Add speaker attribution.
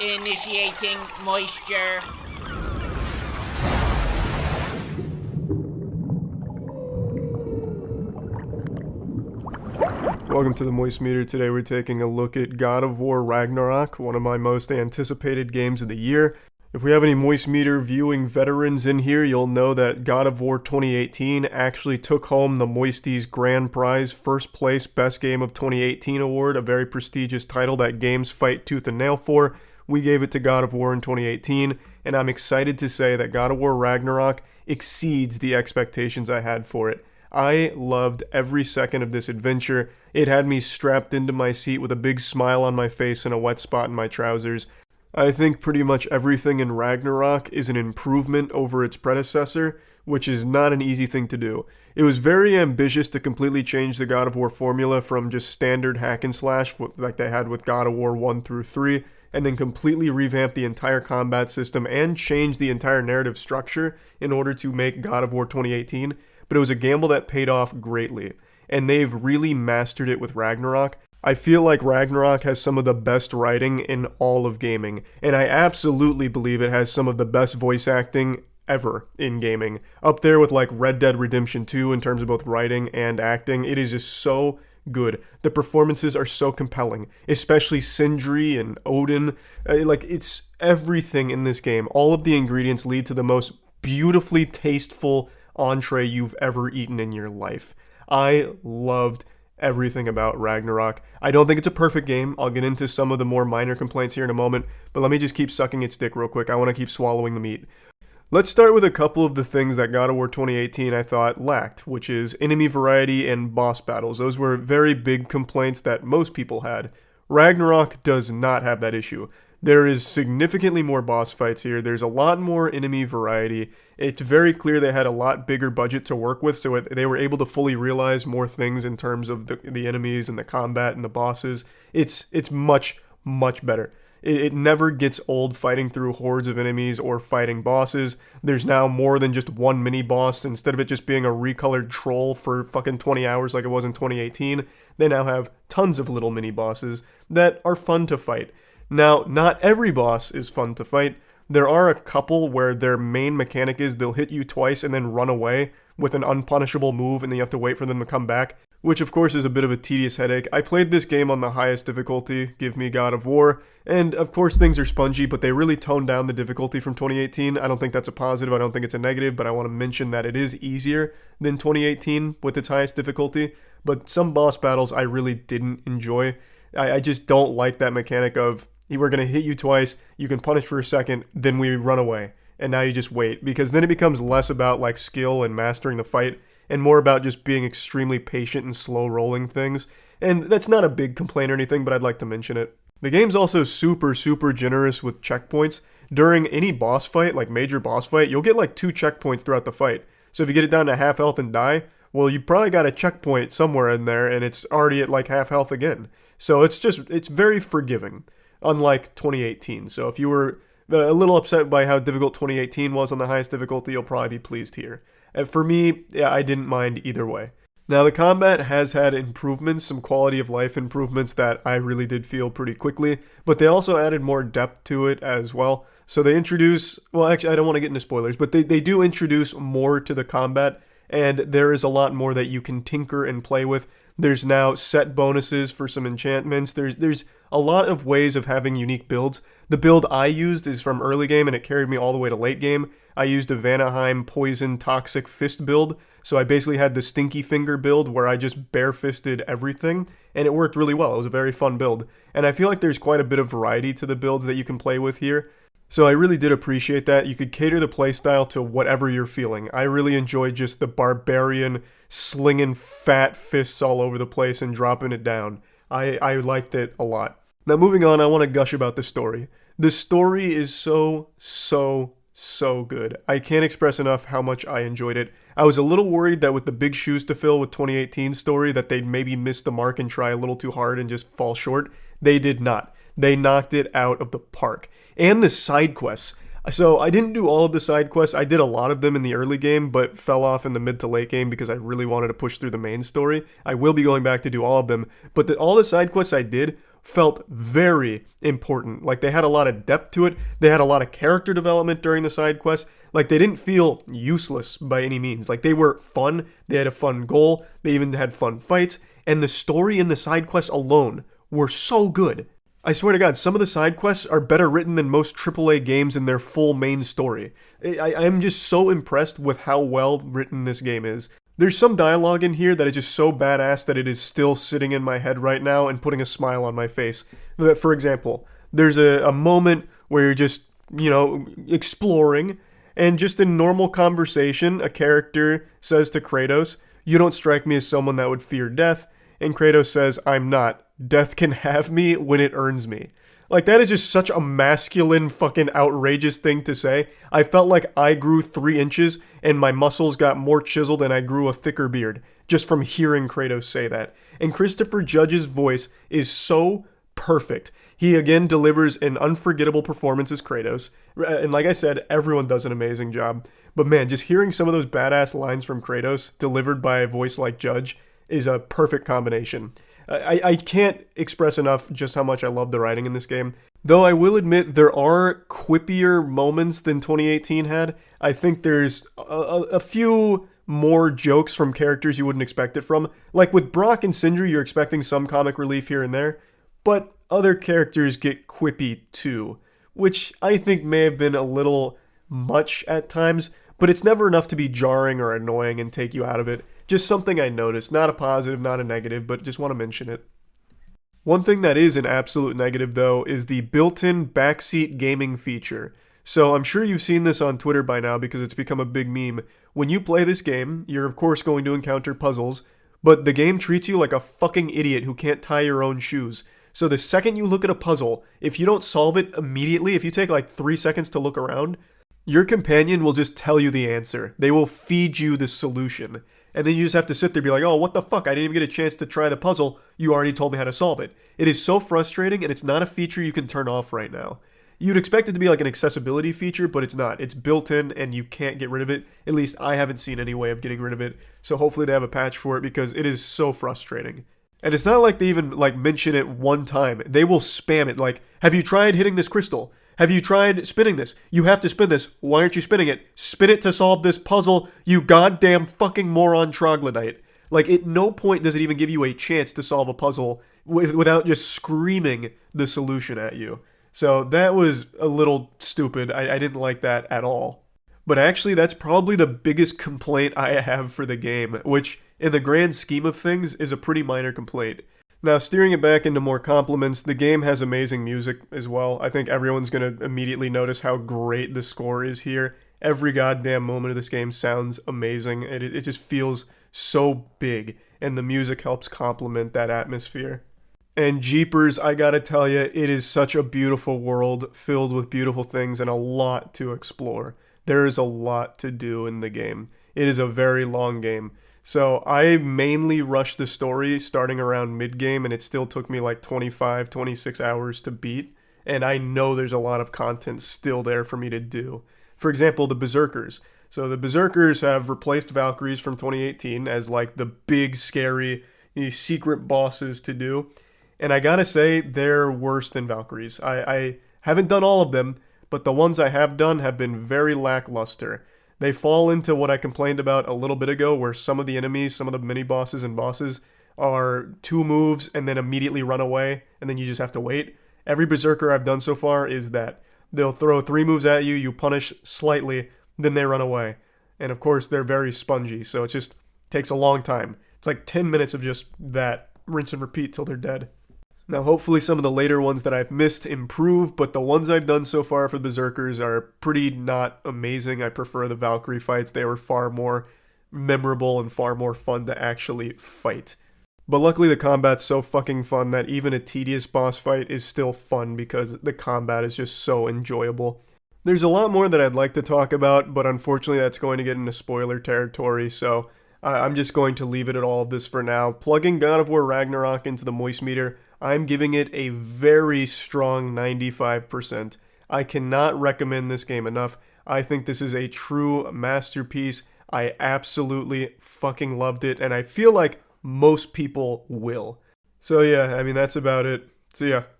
Speaker 1: Initiating moisture.
Speaker 2: Welcome to the Moist Meter. Today we're taking a look at God of War Ragnarok, one of my most anticipated games of the year. If we have any Moist Meter viewing veterans in here, you'll know that God of War 2018 actually took home the Moisties Grand Prize First Place Best Game of 2018 award, a very prestigious title that games fight tooth and nail for. We gave it to God of War in 2018, and I'm excited to say that God of War Ragnarok exceeds the expectations I had for it. I loved every second of this adventure. It had me strapped into my seat with a big smile on my face and a wet spot in my trousers. I think pretty much everything in Ragnarok is an improvement over its predecessor, which is not an easy thing to do. It was very ambitious to completely change the God of War formula from just standard hack and slash like they had with God of War 1 through 3, and then completely revamp the entire combat system and change the entire narrative structure in order to make God of War 2018. But it was a gamble that paid off greatly, and they've really mastered it with Ragnarok. I feel like Ragnarok has some of the best writing in all of gaming, and I absolutely believe it has some of the best voice acting ever in gaming. Up there with like Red Dead Redemption 2 in terms of both writing and acting. It is just so good. The performances are so compelling, especially Sindri and Odin. It's everything in this game. All of the ingredients lead to the most beautifully tasteful entree you've ever eaten in your life. I loved everything about Ragnarok. I don't think it's a perfect game. I'll get into some of the more minor complaints here in a moment, but let me just keep sucking its dick real quick. I want to keep swallowing the meat. Let's start with a couple of the things that God of War 2018 I thought lacked, which is enemy variety and boss battles. Those were very big complaints that most people had. Ragnarok does not have that issue. There is significantly more boss fights here. There's a lot more enemy variety. It's very clear they had a lot bigger budget to work with, so they were able to fully realize more things in terms of the enemies and the combat and the bosses. It's much, much better. It never gets old fighting through hordes of enemies or fighting bosses. There's now more than just one mini boss. Instead of it just being a recolored troll for fucking 20 hours like it was in 2018, they now have tons of little mini bosses that are fun to fight. Now, not every boss is fun to fight. There are a couple where their main mechanic is they'll hit you twice and then run away with an unpunishable move, and then you have to wait for them to come back, which of course is a bit of a tedious headache. I played this game on the highest difficulty, give me God of War, and of course things are spongy, but they really toned down the difficulty from 2018. I don't think that's a positive, I don't think it's a negative, but I want to mention that it is easier than 2018 with its highest difficulty, but some boss battles I really didn't enjoy. I just don't like that mechanic of, we're going to hit you twice, you can punish for a second, then we run away, and now you just wait, because then it becomes less about like skill and mastering the fight, and more about just being extremely patient and slow rolling things, and that's not a big complaint or anything, but I'd like to mention it. The game's also super generous with checkpoints. During any boss fight, like major boss fight, you'll get like 2 checkpoints throughout the fight, so if you get it down to half health and die, well, you probably got a checkpoint somewhere in there, and it's already at like half health again, so it's very forgiving. Unlike 2018. So if you were a little upset by how difficult 2018 was on the highest difficulty, you'll probably be pleased here. And for me, yeah, I didn't mind either way. Now, the combat has had improvements, some quality of life improvements that I really did feel pretty quickly, but they also added more depth to it as well. So they introduce, well, actually, I don't want to get into spoilers, but they do introduce more to the combat, and there is a lot more that you can tinker and play with. There's now set bonuses for some enchantments. There's a lot of ways of having unique builds. The build I used is from early game, and it carried me all the way to late game. I used a Vanaheim Poison Toxic Fist build, so I basically had the Stinky Finger build where I just bare-fisted everything, and it worked really well. It was a very fun build, and I feel like there's quite a bit of variety to the builds that you can play with here. So I really did appreciate that. You could cater the playstyle to whatever you're feeling. I really enjoyed just the barbarian slinging fat fists all over the place and dropping it down. I liked it a lot. Now moving on, I want to gush about the story. The story is so good. I can't express enough how much I enjoyed it. I was a little worried that with the big shoes to fill with 2018's story that they'd maybe miss the mark and try a little too hard and just fall short. They did not. They knocked it out of the park. And the side quests. So I didn't do all of the side quests. I did a lot of them in the early game, but fell off in the mid to late game because I really wanted to push through the main story. I will be going back to do all of them, but all the side quests I did felt very important. Like they had a lot of depth to it. They had a lot of character development during the side quests. Like they didn't feel useless by any means. Like they were fun. They had a fun goal. They even had fun fights. And the story and the side quests alone were so good. I swear to God, some of the side quests are better written than most AAA games in their full main story. I'm just so impressed with how well written this game is. There's some dialogue in here that is just so badass that it is still sitting in my head right now and putting a smile on my face. For example, there's a moment where you're just, exploring, and just in normal conversation, a character says to Kratos, "You don't strike me as someone that would fear death," and Kratos says, "I'm not. Death can have me when it earns me." Like, that is just such a masculine fucking outrageous thing to say. I felt like I grew 3 inches and my muscles got more chiseled and I grew a thicker beard just from hearing Kratos say that. And Christopher Judge's voice is so perfect. He again delivers an unforgettable performance as Kratos. And like I said, everyone does an amazing job. But man, just hearing some of those badass lines from Kratos delivered by a voice like Judge is a perfect combination. I can't express enough just how much I love the writing in this game. Though I will admit there are quippier moments than 2018 had. I think there's a few more jokes from characters you wouldn't expect it from. Like with Brock and Sindri, you're expecting some comic relief here and there. But other characters get quippy too, which I think may have been a little much at times, but it's never enough to be jarring or annoying and take you out of it. Just something I noticed, not a positive, not a negative, but just want to mention it. One thing that is an absolute negative though is the built-in backseat gaming feature. So I'm sure you've seen this on Twitter by now because it's become a big meme. When you play this game, you're of course going to encounter puzzles, but the game treats you like a fucking idiot who can't tie your own shoes. So the second you look at a puzzle, if you don't solve it immediately, if you take like 3 seconds to look around, your companion will just tell you the answer. They will feed you the solution. And then you just have to sit there and be like, oh, what the fuck? I didn't even get a chance to try the puzzle. You already told me how to solve it. It is so frustrating, and it's not a feature you can turn off right now. You'd expect it to be like an accessibility feature, but it's not. It's built in, and you can't get rid of it. At least I haven't seen any way of getting rid of it. So hopefully they have a patch for it, because it is so frustrating. And it's not like they even mention it one time. They will spam it. Like, have you tried hitting this crystal? Have you tried spinning this? You have to spin this. Why aren't you spinning it? Spin it to solve this puzzle, you goddamn fucking moron troglodyte. Like, at no point does it even give you a chance to solve a puzzle without just screaming the solution at you. So that was a little stupid. I didn't like that at all. But actually, that's probably the biggest complaint I have for the game, which, in the grand scheme of things, is a pretty minor complaint. Now, steering it back into more compliments, the game has amazing music as well. I think everyone's going to immediately notice how great the score is here. Every goddamn moment of this game sounds amazing. It just feels so big, and the music helps complement that atmosphere. And jeepers, I gotta tell you, it is such a beautiful world filled with beautiful things and a lot to explore. There is a lot to do in the game. It is a very long game. So I mainly rushed the story starting around mid-game, and it still took me like 25, 26 hours to beat. And I know there's a lot of content still there for me to do. For example, the Berserkers. So the Berserkers have replaced Valkyries from 2018 as like the big, scary, secret bosses to do. And I gotta say, they're worse than Valkyries. I haven't done all of them, but the ones I have done have been very lackluster. They fall into what I complained about a little bit ago, where some of the enemies, some of the mini-bosses and bosses, are 2 moves and then immediately run away, and then you just have to wait. Every Berserker I've done so far is that. They'll throw 3 moves at you, you punish slightly, then they run away. And of course, they're very spongy, so it just takes a long time. It's like 10 minutes of just that, rinse and repeat till they're dead. Now, hopefully some of the later ones that I've missed improve, but the ones I've done so far for the Berserkers are pretty not amazing. I prefer the Valkyrie fights. They were far more memorable and far more fun to actually fight. But luckily the combat's so fucking fun that even a tedious boss fight is still fun because the combat is just so enjoyable. There's a lot more that I'd like to talk about, but unfortunately that's going to get into spoiler territory, so I'm just going to leave it at all of this for now. Plugging God of War Ragnarok into the Moistcr1itikal, I'm giving it a very strong 95%. I cannot recommend this game enough. I think this is a true masterpiece. I absolutely fucking loved it, and I feel like most people will. So yeah, I mean, that's about it. See ya.